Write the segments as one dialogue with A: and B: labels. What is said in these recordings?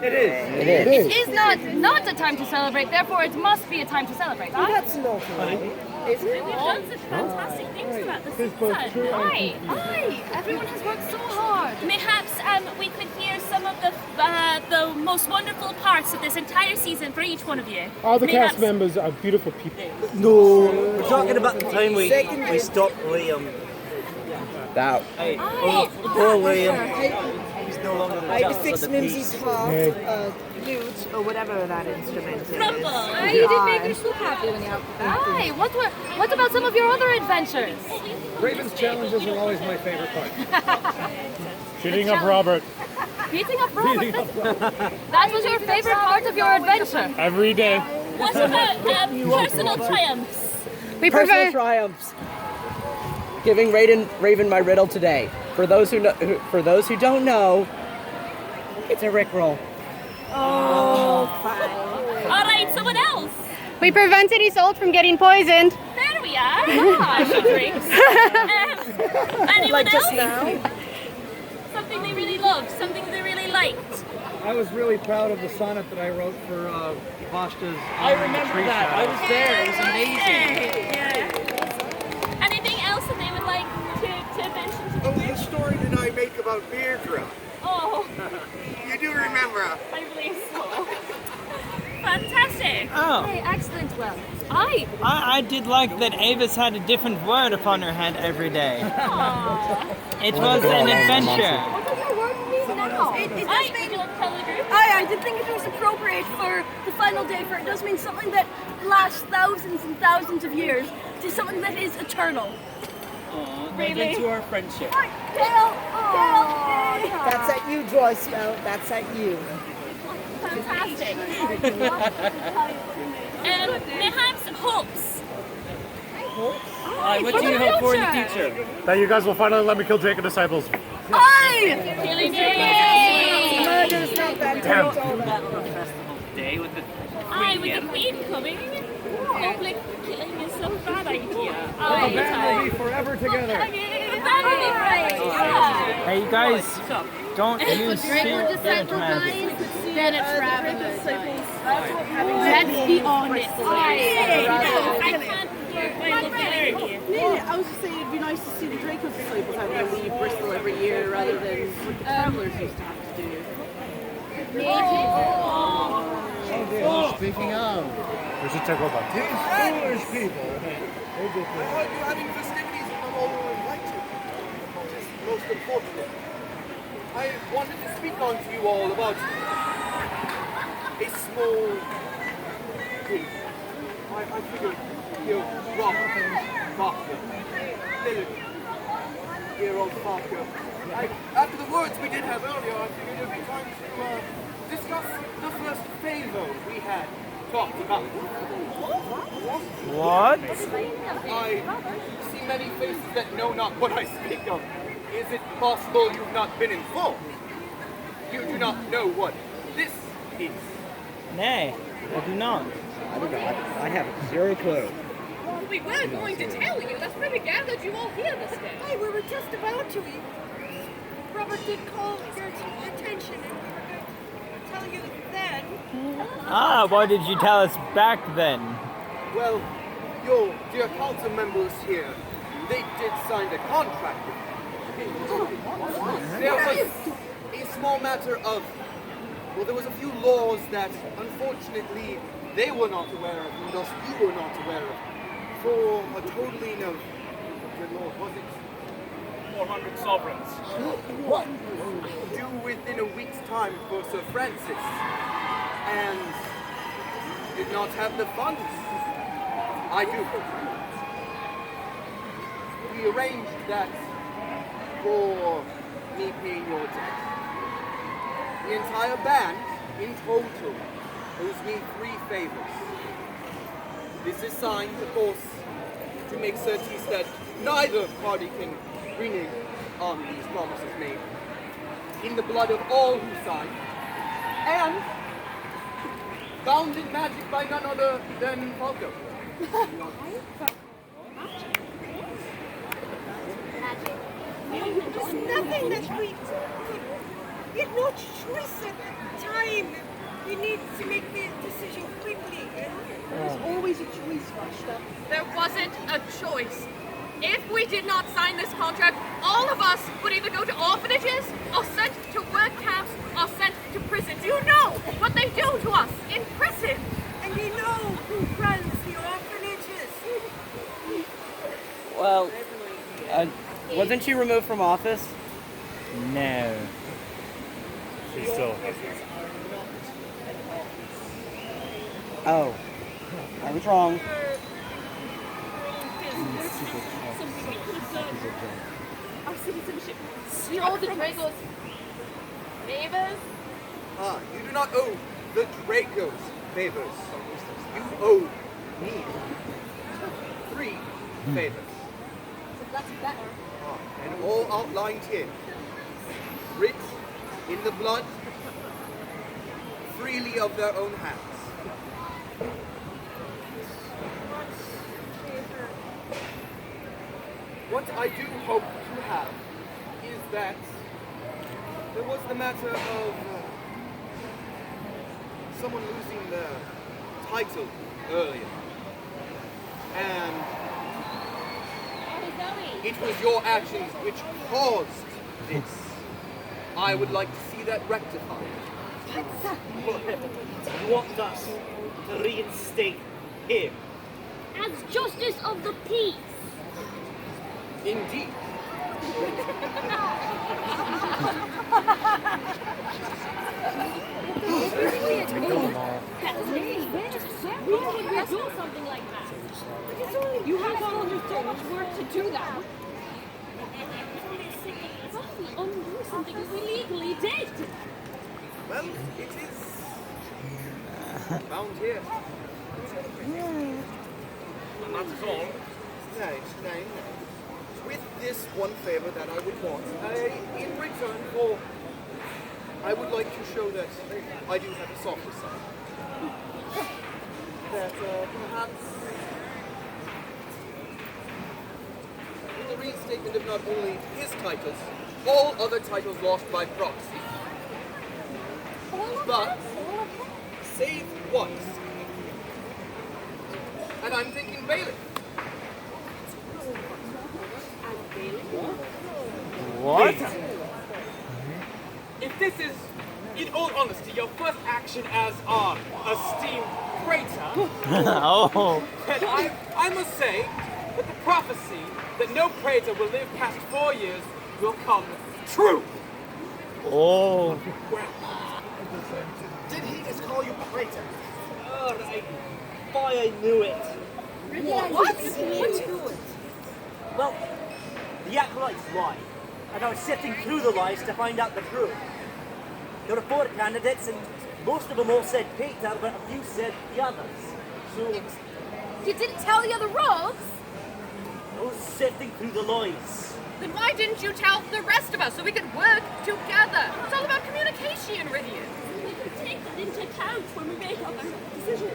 A: It is.
B: It is not a time to celebrate, therefore it must be a time to celebrate.
C: Well, that's not right. Isn't it?
B: We've done such fantastic things throughout the season. Aye. Everyone has worked so hard. Perhaps we could hear some of the most wonderful parts of this entire season for each one of you.
D: All the cast members are beautiful people.
A: No, we're talking about the time we stopped Liam.
E: That.
A: Poor Liam. He's no longer the
C: I had to
A: justice
C: fix
A: of the peace.
C: Mimsy's harp, flute, or whatever that instrument is.
B: Rumble. You did make her so happy when you helped with that. Aye. What about some of your other adventures?
D: Raven's challenges are always my favorite part. Beating up Robert.
B: Beating up Robert. That was your favorite part of your adventure.
D: Every day.
B: What about personal triumphs?
E: Personal triumphs. Giving Raven my riddle today. For those who don't know, it's a Rickroll.
B: All right, someone else.
F: We prevented Isolde from getting poisoned.
B: There we are. She drinks. Anyone else?
C: Now?
B: Something they really loved, something they really liked.
G: I was really proud of the sonnet that I wrote for Vashta's.
A: I remember that. I was there. It was amazing.
B: Yeah. Anything else that they would like to mention to the
H: The story that I make about Deirdre.
B: Oh,
H: You do remember?
B: I believe so. Fantastic.
I: Oh.
B: Hey, excellent. Well,
I: I did like that Avis had a different word upon her head every day. It was an adventure.
B: what does your word mean now?
J: It does
B: Would
J: mean,
B: you like to tell the group?
J: I did think it was appropriate for the final day, for it does mean something that lasts thousands and thousands of years to something that is eternal.
B: Really?
A: To our friendship.
J: Dale!
C: That's at you, draw a spell. That's at you.
B: Fantastic. Perhaps hopes.
A: What do you hope for in the future?
D: That you guys will finally let me kill Jake and Disciples.
B: Killing
C: Murder's not that
D: Damn.
A: Day with the
B: with the queen coming. Public killing is a bad idea.
G: We'll be forever together.
I: Hey, you guys, don't use spirit magic.
B: Then it's ravenous. Let's be honest. I can't work my
C: I was just saying it'd be nice to see the Draco disciples having to leave Bristol every year rather than what the travelers used to have to do.
D: Speaking of, we should take over.
H: Foolish people. I heard you having festivities and not all were invited. It's most unfortunate. I wanted to speak on to you all about a small thing. I figured, Robert, Parker, Lily, dear old Parker. After the words we did have earlier, I figured it would be time to discuss the first favor we had talked about.
I: What?
H: I see many faces that know not what I speak of. Is it possible you've not been informed? You do not know what this is.
I: Nay, I do not.
E: I do not. I have zero clue.
B: We were going to tell you. That's why we gathered you all here this day.
J: Hey, we were just about to. Robert did call your attention and we were going to tell you then.
I: Why did you tell us back then?
H: Well, your dear council members here, they did sign a contract with me. There was a small matter of, well, there was a few laws that unfortunately they were not aware of, and thus you were not aware of. For a totaling of, good Lord, was it 400 sovereigns? What? Due within a week's time for Sir Francis, and did not have the funds. I do. We arranged that for me paying your debt. The entire band, in total, owes me 3 favors. This is signed, of course, to make certain that neither party can renege on these promises made. In the blood of all who sign, and bound in magic by none other than Falco.
J: There's nothing that we had no choice at the time.
K: to make the decision quickly.
C: There's always a choice, Vashta.
L: There wasn't a choice. If we did not sign this contract, all of us would either go to orphanages, or sent to work camps, or sent to prison. Do you know what they do to us in prison?
K: And you know who runs the orphanages.
E: Well, wasn't she removed from office?
I: No.
A: She's still.
E: Oh, I was wrong.
B: Our citizenship. We owe the Dragos favors.
H: Ah, you do not owe the Dracos favors. You owe me 3 favors.
B: That's better.
H: And all outlined here. Writ in the blood, freely of their own hands. What I do hope to have is that there was the matter of someone losing their title earlier. And it was your actions which caused this. I would like to see that rectified.
A: You want us to reinstate him?
B: As justice of the peace.
H: Indeed.
B: Let's do something like that. You have only so much work to do that. We undo something we legally did.
H: Well, it is found here.
A: Not at all.
H: No. With this one favor that I would want, in return for, I would like to show that I do have a softer side. That perhaps in the reinstatement of not only his titles, all other titles lost by proxy, but save once. And I'm thinking bailiff.
I: What?
M: If this is, in all honesty, your first action as our esteemed praetor,
I: Oh.
M: then I must say that the prophecy that no praetor will live past 4 years will come true.
I: Oh.
A: Did he just call you praetor? Oh, boy, I knew it.
B: What?
A: Well, the acolytes lied, and I was sifting through the lies to find out the truth. There were 4 candidates, and most of them all said Peter, but a few said the others. So
B: You didn't tell the other rogues?
A: I was sifting through the lies.
L: Then why didn't you tell the rest of us so we could work together? It's all about communication, Ridian.
B: We could take that into account when we make our decisions.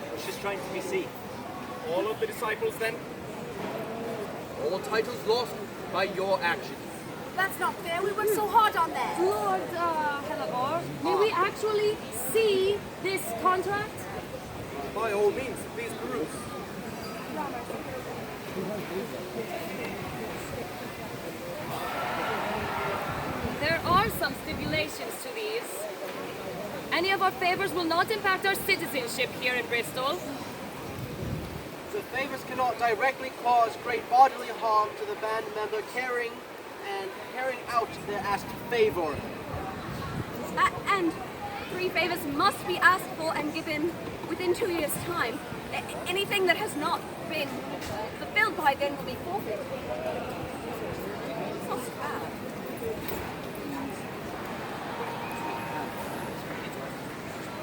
A: I was just trying to be safe.
M: All of the disciples then?
H: All titles lost by your actions.
J: That's not fair. We worked so hard on that.
B: Lord Helagor, may we actually see this contract?
H: By all means, please peruse.
B: There are some stipulations to these. Any of our favors will not impact our citizenship here in Bristol.
E: The favors cannot directly cause great bodily harm to the band member carrying out the asked favor.
J: And 3 favors must be asked for and given within 2 years' time. Anything that has not been fulfilled by then will be forfeited. It's not so bad.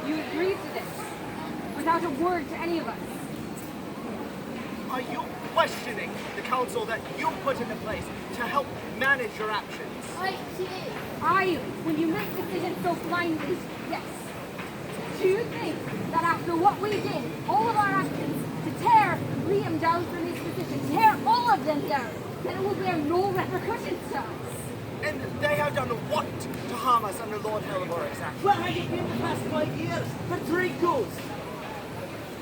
F: You agreed to this without a word to any of us.
A: Are you questioning the council that you put into place to help manage your actions?
F: When you make decisions so blindly, yes. Do you think that after what we did, all of our actions, to tear down from his position, tear all of them down, then it will bear no repercussions to us.
H: And they have done what to harm us under Lord Helivor exactly?
A: What have you been the past 5 years for Dracos?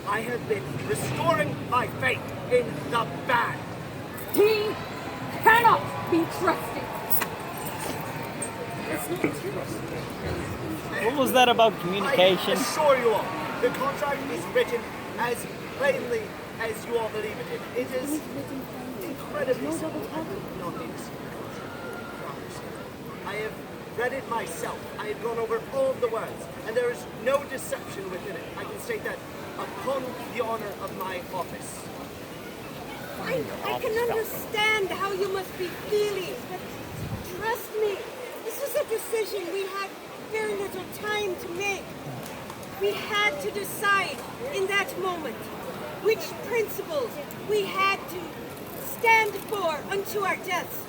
H: I have been restoring my faith in the band.
F: He cannot be trusted.
I: What was that about communication?
H: I assure you all, the contract is written as plainly as you all believe it is. It is incredibly simple. No need. I have read it myself. I have gone over all of the words, and there is no deception within it. I can state that upon the honor of my office.
K: I can understand how you must be feeling, but trust me, this was a decision we had very little time to make. We had to decide in that moment which principles we had to stand for unto our deaths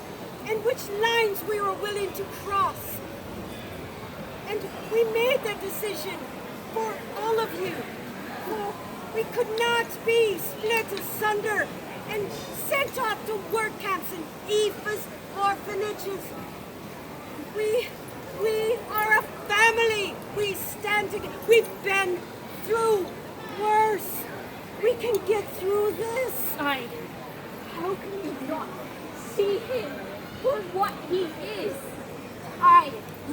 K: and which lines we were willing to cross. And we made that decision for all of you. For we could not be split asunder and sent off to work camps and Aoife's orphanages. We are a family. We stand together. We've been through worse. We can get through this.
F: How can you not see him for what he is?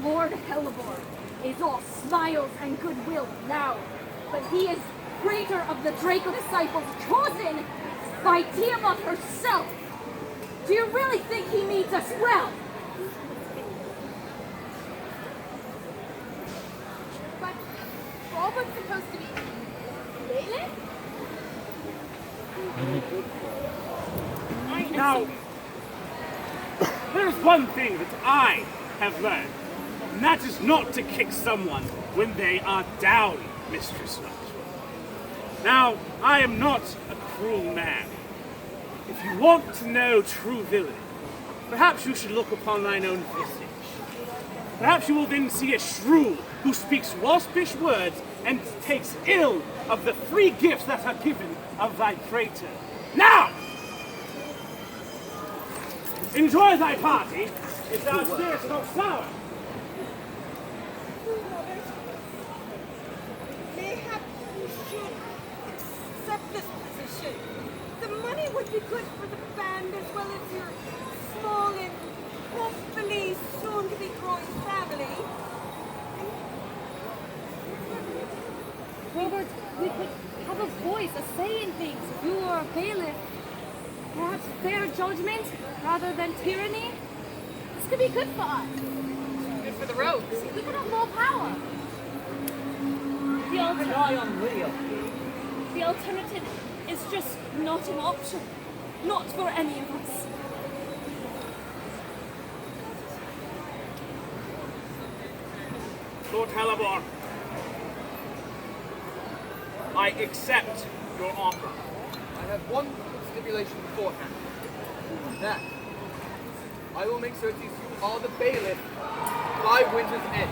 F: Lord Helivor, is all smiles and goodwill now, but he is greater of the Draco disciples chosen by Tiamat herself. Do you really think he means us well?
J: But Robin's supposed to be Leyland?
M: Now, there's one thing that I have learned, and that is not to kick someone when they are down, Mistress Knight. Now, I am not a cruel man. If you want to know true villainy, perhaps you should look upon thine own visage. Perhaps you will then see a shrew who speaks waspish words and takes ill of the free gifts that are given of thy praetor. Now! Enjoy thy party, if thou spirit not sour.
K: Mayhap you should accept this position. The money would be good for the band as well as your small and hopefully soon to be growing family.
F: Robert, we could have a voice, a say in things. If you were a bailiff, perhaps fair judgment rather than tyranny. This could be good for us.
L: Good for the rogues.
F: We could have more power. The alternative is just not an option. Not for any of us.
M: Lord Helivor, I accept your offer.
H: I have one stipulation beforehand. That I will make certain you are the bailiff by winter's end.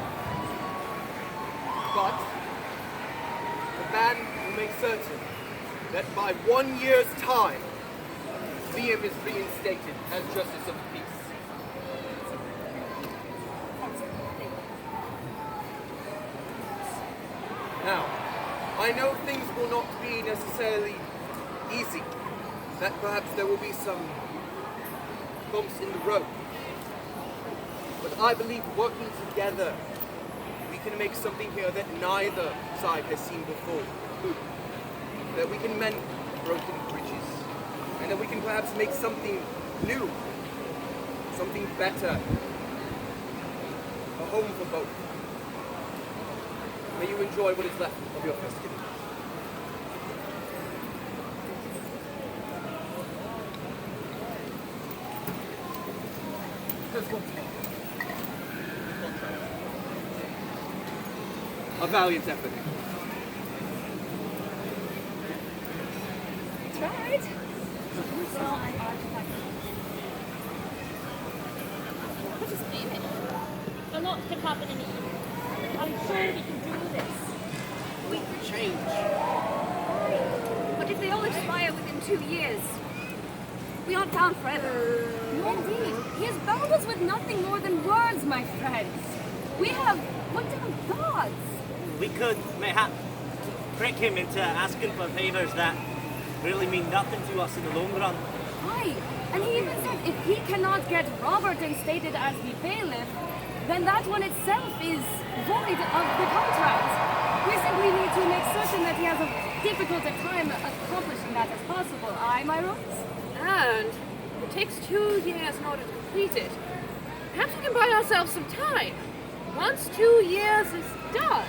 H: But the band will make certain that by 1 year's time, Liam is reinstated as Justice of the Peace. Now, I know things will not be necessarily easy. That perhaps there will be some bumps in the road. But I believe working together, we can make something here that neither side has seen before. That we can mend broken bridges. And that we can perhaps make something new. Something better. A home for both. May you enjoy what is left of your festivities. A valiant effort.
F: Tried.
B: What is David? A lot can happen in a year. I'm sure we can do this.
J: We could change. But if they all expire within 2 years, We aren't bound forever.
B: No, indeed. He has bound us with nothing more than words, my friends. We have put down gods.
A: We could mayhap trick him into asking for favours that really mean nothing to us in the long run.
B: Aye, and he even said if he cannot get Robert instated as the bailiff, then that one itself is void of the contract. We simply need to make certain that he has a difficult time accomplishing that as possible. Aye, my rose?
L: And it takes 2 years in order to complete it. Perhaps we can buy ourselves some time. Once 2 years is done,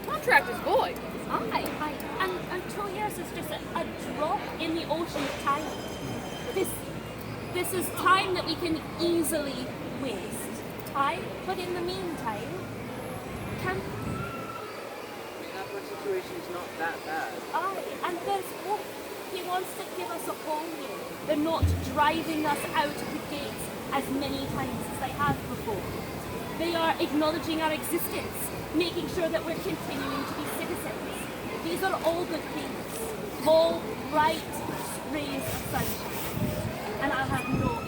L: contract is void.
B: Aye. And 2 years is just a drop in the ocean of time. This is time that we can easily waste. Aye, but in the meantime, can...
E: Our situation is not that bad.
B: Aye, and there's hope. He wants to give us a home here. They're not driving us out of the gates as many times as they have before. They are acknowledging our existence, making sure that we're continuing to be citizens. These are all good things. All bright rays of sunshine. And I have no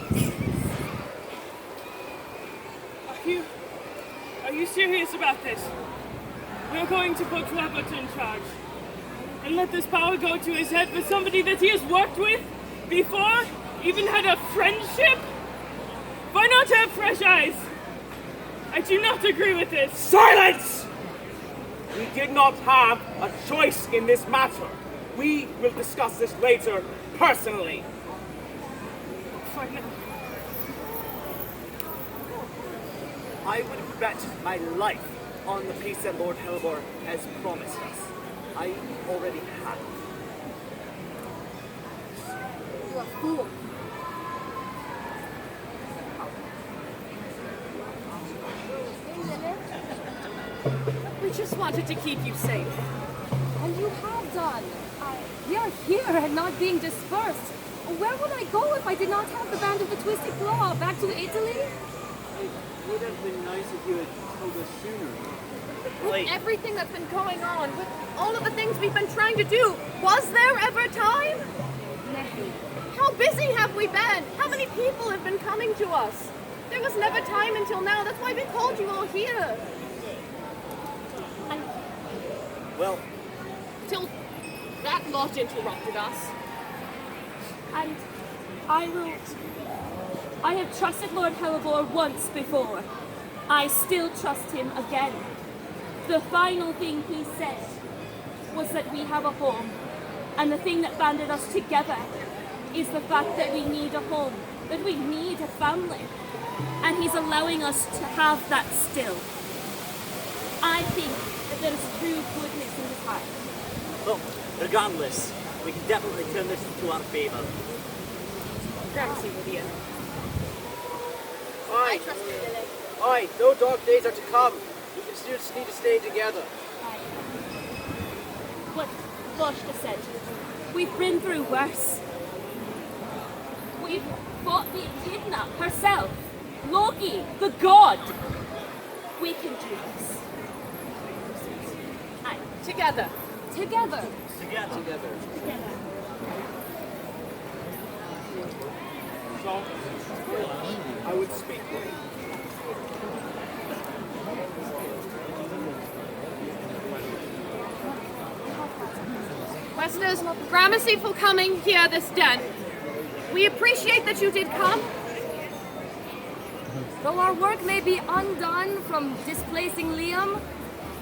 B: excuse.
N: Are you serious about this? We're going to put Robert in charge and let this power go to his head for somebody that he has worked with before, even had a friendship? Why not have fresh eyes? I do not agree with this.
M: Silence! We did not have a choice in this matter. We will discuss this later, personally.
N: For now.
H: I would bet my life on the peace that Lord Helibor has promised us. I already have.
J: You are fool.
L: We just wanted to keep you safe.
B: And you have done. We are here and not being dispersed. Where would I go if I did not have the Band of the Twisted Claw? Back to Italy?
E: It would have been nice if you had told us sooner.
L: With everything that's been going on, with all of the things we've been trying to do, was there ever time? How busy have we been? How many people have been coming to us? There was never time until now. That's why we called you all here.
H: Well,
L: till that lot interrupted us.
B: And I have trusted Lord Helibor once before. I still trust him again. The final thing he said was that we have a home. And the thing that banded us together is the fact that we need a home, that we need a family. And he's allowing us to have that still. I think that there is true goodness in his heart.
A: Well, regardless, we can definitely turn this to our favour.
L: Thanks, Lydia.
H: I trust you, Lily. Aye, no dark days are to come. We can still just need to stay together.
B: What Voshka said. We've been through worse. We've fought the Echidna herself. Loki, the god. We can do this. Aye.
L: Together.
B: Together.
A: Together.
M: So, I would speak with you.
L: Westers, Gramercy for coming here this den. We appreciate that you did come.
B: Though our work may be undone from displacing Liam,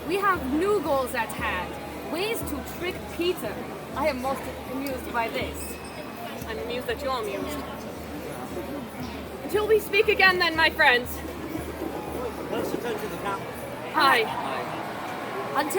B: we have new goals at hand. Ways to trick Peter. I am most amused by this.
L: I'm amused that you're amused. Until we speak again then, my friends.
A: Let's return to the camp.
L: Aye.
B: Until